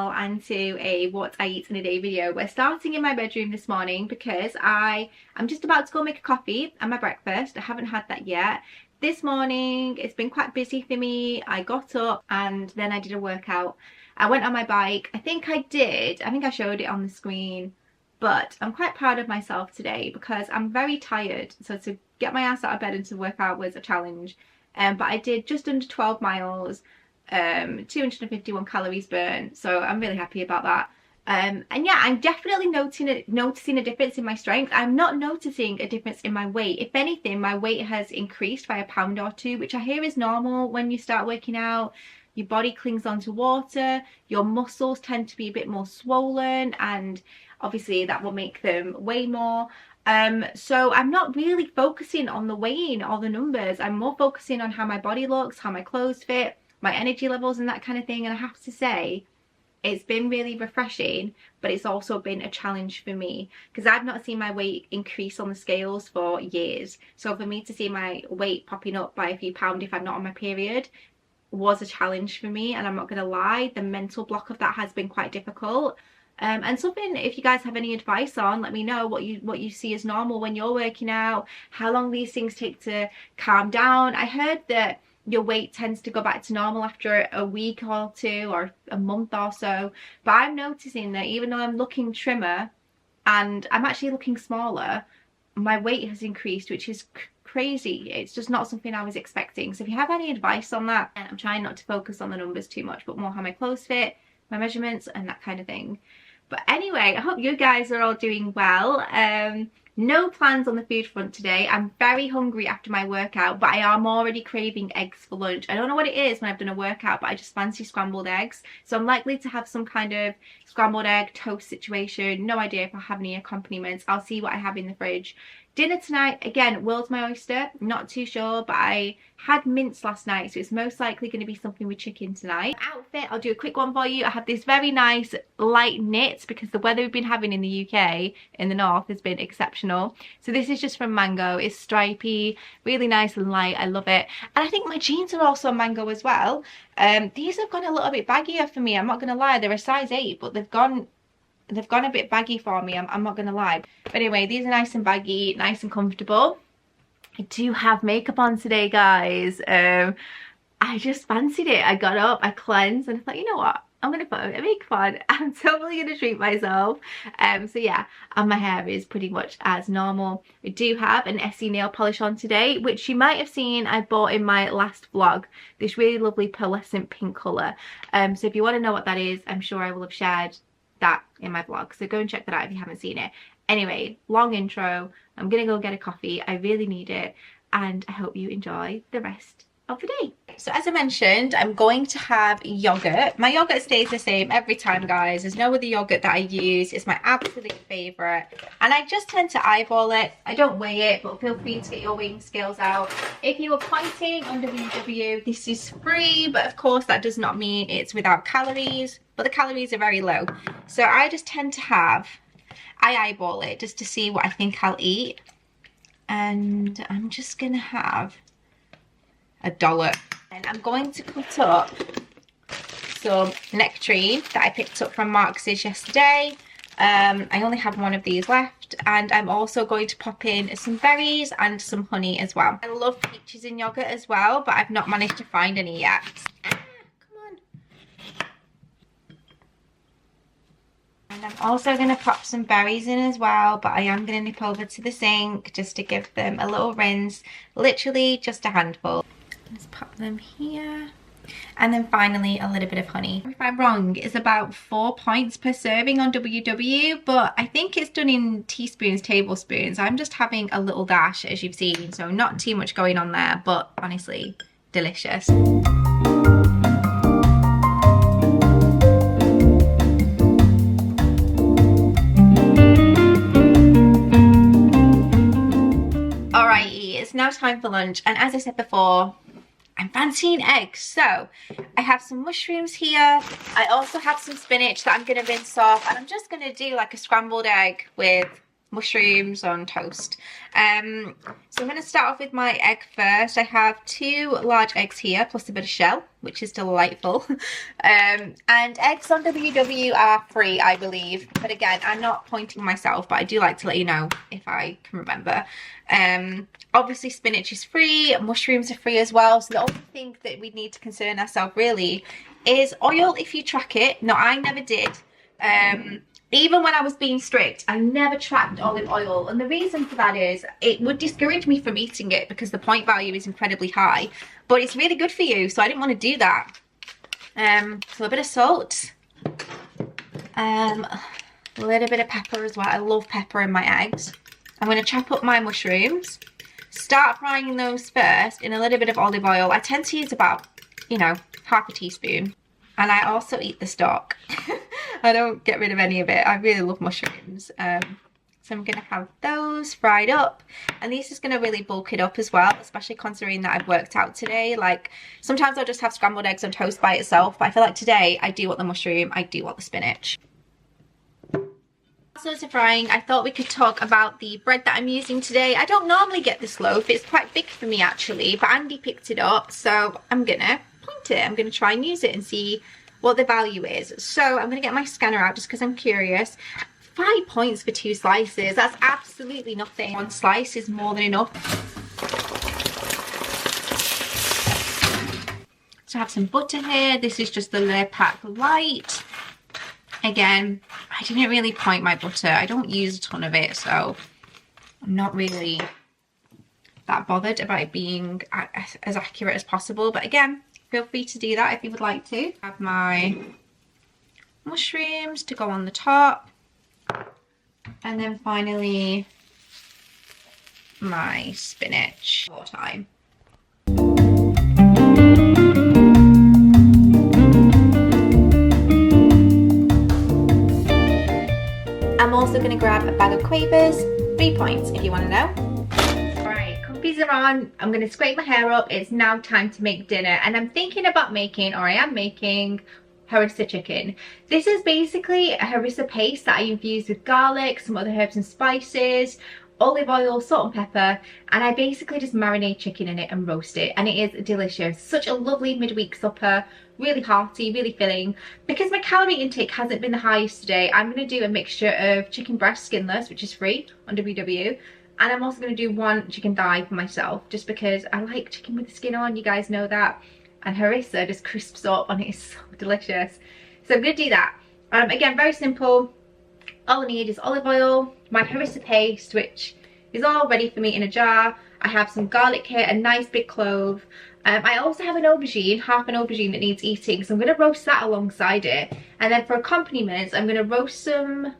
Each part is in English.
channel and to a what I eat in a day video. We're starting in my bedroom this morning because I'm just about to go make a coffee and my breakfast. I haven't had that yet. This morning it's been quite busy for me. I got up and then I did a workout. I went on my bike. I think I showed it on the screen, but I'm quite proud of myself today because I'm very tired. So to get my ass out of bed and to work out was a challenge. But I did just under 12 miles, 251 calories burned, so I'm really happy about that. And yeah, I'm definitely noticing a difference in my strength. I'm not noticing a difference in my weight. If anything, my weight has increased by a pound or two, which I hear is normal when you start working out. Your body clings onto water, your muscles tend to be a bit more swollen, and obviously that will make them weigh more. So I'm not really focusing on the weighing or the numbers. I'm more focusing on how my body looks, how my clothes fit, my energy levels and that kind of thing. And I have to say, it's been really refreshing, but it's also been a challenge for me because I've not seen my weight increase on the scales for years. So for me to see my weight popping up by a few pounds if I'm not on my period was a challenge for me, and I'm not gonna lie, the mental block of that has been quite difficult. And something, if you guys have any advice on, let me know what you see as normal when you're working out, how long these things take to calm down. I heard that your weight tends to go back to normal after a week or two or a month or so, but I'm noticing that even though I'm looking trimmer and I'm actually looking smaller, my weight has increased, which is crazy. It's just not something I was expecting. So if you have any advice on that, and I'm trying not to focus on the numbers too much, but more how my clothes fit, my measurements and that kind of thing. But anyway, I hope you guys are all doing well. No plans on the food front today. I'm very hungry after my workout, but I am already craving eggs for lunch. I don't know what it is when I've done a workout, but I just fancy scrambled eggs. So I'm likely to have some kind of scrambled egg toast situation. No idea if I have any accompaniments. I'll see what I have in the fridge. Dinner tonight, again, world's my oyster. Not too sure, but I had mince last night, so it's most likely going to be something with chicken tonight. Outfit, I'll do a quick one for you. I have this very nice light knit because the weather we've been having in the UK, in the north, has been exceptional. So this is just from Mango. It's stripy, really nice and light. I love it. And I think my jeans are also Mango as well. These have gone a little bit baggier for me. I'm not going to lie. They're a size 8, but they've gone a bit baggy for me. I'm not gonna lie. But anyway, these are nice and baggy, nice and comfortable. I do have makeup on today, guys. I just fancied it. I got up, I cleansed, and I thought, you know what, I'm gonna put a makeup on. I'm totally gonna treat myself. So yeah, and my hair is pretty much as normal. I do have an Essie nail polish on today, which you might have seen I bought in my last vlog. This really lovely pearlescent pink colour. So if you want to know what that is, I'm sure I will have shared that in my vlog, so go and check that out if you haven't seen it. Anyway, long intro. I'm gonna go get a coffee. I really need it, and I hope you enjoy the rest of the day. So as I mentioned, I'm going to have yogurt. My yogurt stays the same every time, guys. There's no other yogurt that I use. It's my absolute favorite, and I just tend to eyeball it. I don't weigh it, but feel free to get your weighing scales out. If you were pointing on www, this is free, but of course that does not mean it's without calories, but the calories are very low. So I just tend to I eyeball it just to see what I think I'll eat, and I'm just gonna have a dollop. And I'm going to cut up some nectarine that I picked up from Marx's yesterday. I only have one of these left, and I'm also going to pop in some berries and some honey as well. I love peaches in yogurt as well, but I've not managed to find any yet. Come on. And I'm also going to pop some berries in as well, but I am going to nip over to the sink just to give them a little rinse. Literally just a handful. Let's pop them here. And then finally a little bit of honey. If I'm wrong, it's about 4 points per serving on WW, but I think it's done in teaspoons, tablespoons. I'm just having a little dash, as you've seen, so not too much going on there, but honestly, delicious. Alrighty, it's now time for lunch, and as I said before, I'm fancying eggs. So I have some mushrooms here. I also have some spinach that I'm going to rinse off, and I'm just going to do like a scrambled egg with mushrooms on toast. So I'm going to start off with my egg first. I have 2 large eggs here plus a bit of shell, which is delightful. And eggs on WW are free, I believe, but again, I'm not pointing myself, but I do like to let you know if I can remember. Obviously spinach is free, mushrooms are free as well, so the only thing that we need to concern ourselves really is oil, if you track it. No, I never did. Even when I was being strict, I never tracked olive oil, and the reason for that is it would discourage me from eating it because the point value is incredibly high, but it's really good for you, so I didn't want to do that. So a bit of salt, a little bit of pepper as well. I love pepper in my eggs. I'm going to chop up my mushrooms, start frying those first in a little bit of olive oil. I tend to use about, you know, half a teaspoon. And I also eat the stalk. I don't get rid of any of it. I really love mushrooms. So I'm going to have those fried up. And this is going to really bulk it up as well, especially considering that I've worked out today. Like, sometimes I'll just have scrambled eggs on toast by itself. But I feel like today I do want the mushroom, I do want the spinach. So to frying, I thought we could talk about the bread that I'm using today. I don't normally get this loaf. It's quite big for me actually, but Andy picked it up. So I'm going to point it. I'm going to try and use it and see what the value is. So I'm going to get my scanner out just because I'm curious. 5 points for 2 slices. That's absolutely nothing. 1 slice is more than enough. So I have some butter here. This is just the Depop light. Again, I didn't really point my butter. I don't use a ton of it, so I'm not really that bothered about it being as accurate as possible. But again, feel free to do that if you would like to. I have my mushrooms to go on the top. And then finally, my spinach. More time. I'm also going to grab a bag of quavers, 3 points if you want to know. Alright, comfies are on. I'm going to scrape my hair up. It's now time to make dinner, and I'm thinking about making, or I am making, harissa chicken. This is basically a harissa paste that I infuse with garlic, some other herbs and spices, olive oil, salt and pepper, and I basically just marinate chicken in it and roast it, and it is delicious. Such a lovely midweek supper, really hearty, really filling. Because my calorie intake hasn't been the highest today, I'm going to do a mixture of chicken breast skinless, which is free on WW, and I'm also going to do 1 chicken thigh for myself, just because I like chicken with the skin on, you guys know that, and harissa just crisps up and it is so delicious. So I'm going to do that. Again, very simple. All I need is olive oil, my harissa paste, which is all ready for me in a jar. I have some garlic here, a nice big clove. I also have an aubergine, half an aubergine that needs eating, so I'm going to roast that alongside it. And then for accompaniments, I'm going to roast some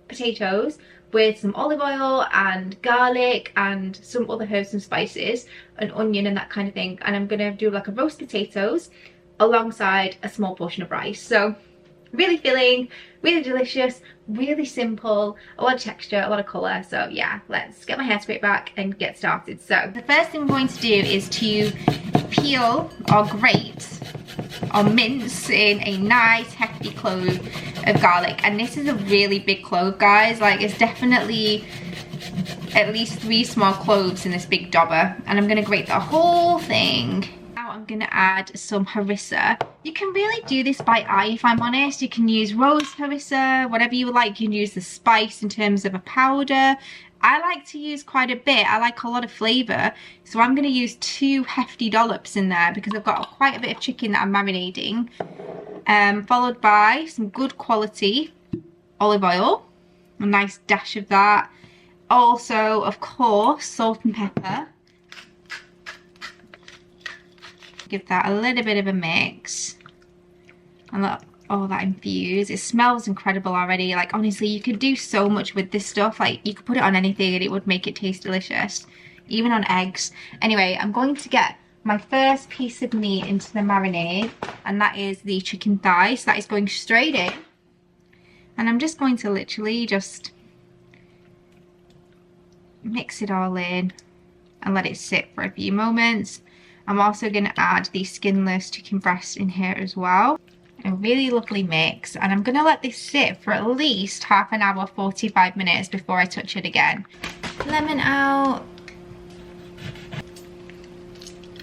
potatoes with some olive oil and garlic and some other herbs and spices, an onion and that kind of thing. And I'm going to do like a roast potatoes alongside a small portion of rice. So really filling, really delicious, really simple, a lot of texture, a lot of colour. So yeah, let's get my hair straight back and get started. So the first thing I'm going to do is to peel or grate or mince in a nice hefty clove of garlic. And this is a really big clove, guys. Like, it's definitely at least 3 small cloves in this big dobber. And I'm going to grate the whole thing. I'm going to add some harissa. You can really do this by eye, if I'm honest. You can use rose harissa, whatever you like. You can use the spice in terms of a powder. I like to use quite a bit. I like a lot of flavour. So I'm going to use 2 hefty dollops in there because I've got quite a bit of chicken that I'm marinating. Followed by some good quality olive oil. A nice dash of that. Also, of course, salt and pepper. Give that a little bit of a mix and let all that infuse. It smells incredible already. Like, honestly, you could do so much with this stuff. Like, you could put it on anything and it would make it taste delicious, even on eggs. Anyway, I'm going to get my first piece of meat into the marinade, and that is the chicken thigh. So that is going straight in, and I'm just going to literally just mix it all in and let it sit for a few moments. I'm also going to add the skinless chicken breast in here as well. A really lovely mix, and I'm going to let this sit for at least half an hour, 45 minutes before I touch it again. Lemon out.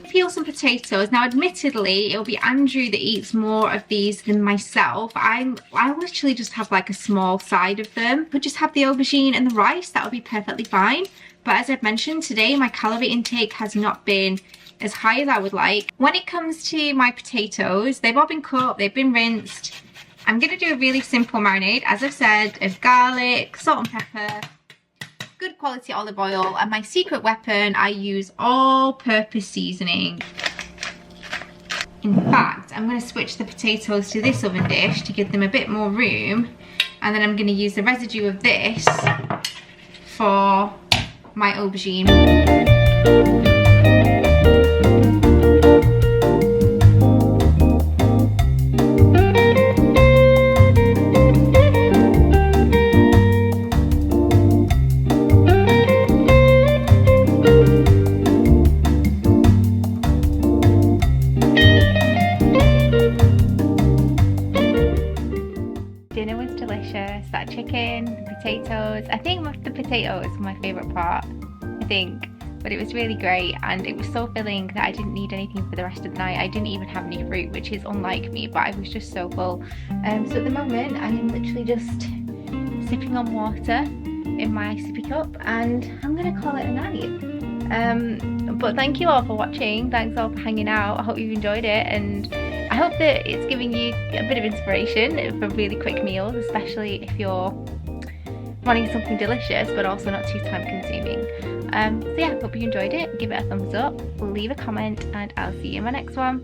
Peel some potatoes. Now admittedly it'll be Andrew that eats more of these than myself. I literally just have like a small side of them, but just have the aubergine and the rice. That'll be perfectly fine. But as I've mentioned today, my calorie intake has not been as high as I would like. When it comes to my potatoes, they've all been cut, they've been rinsed. I'm going to do a really simple marinade, as I've said, of garlic, salt and pepper, good quality olive oil, and my secret weapon, I use all-purpose seasoning. In fact, I'm going to switch the potatoes to this oven dish to give them a bit more room, and then I'm going to use the residue of this for my aubergine. Dinner was delicious. That chicken, the potatoes. I think the potatoes were my favourite part, but it was really great, and it was so filling that I didn't need anything for the rest of the night. I didn't even have any fruit, which is unlike me, but I was just so full. So at the moment I am literally just sipping on water in my sippy cup, and I'm gonna call it a night. But thank you all for watching. Thanks all for hanging out. I hope you've enjoyed it, and I hope that it's giving you a bit of inspiration for really quick meals, especially if you're wanting something delicious but also not too time consuming. So yeah, hope you enjoyed it. Give it a thumbs up, leave a comment, and I'll see you in my next one.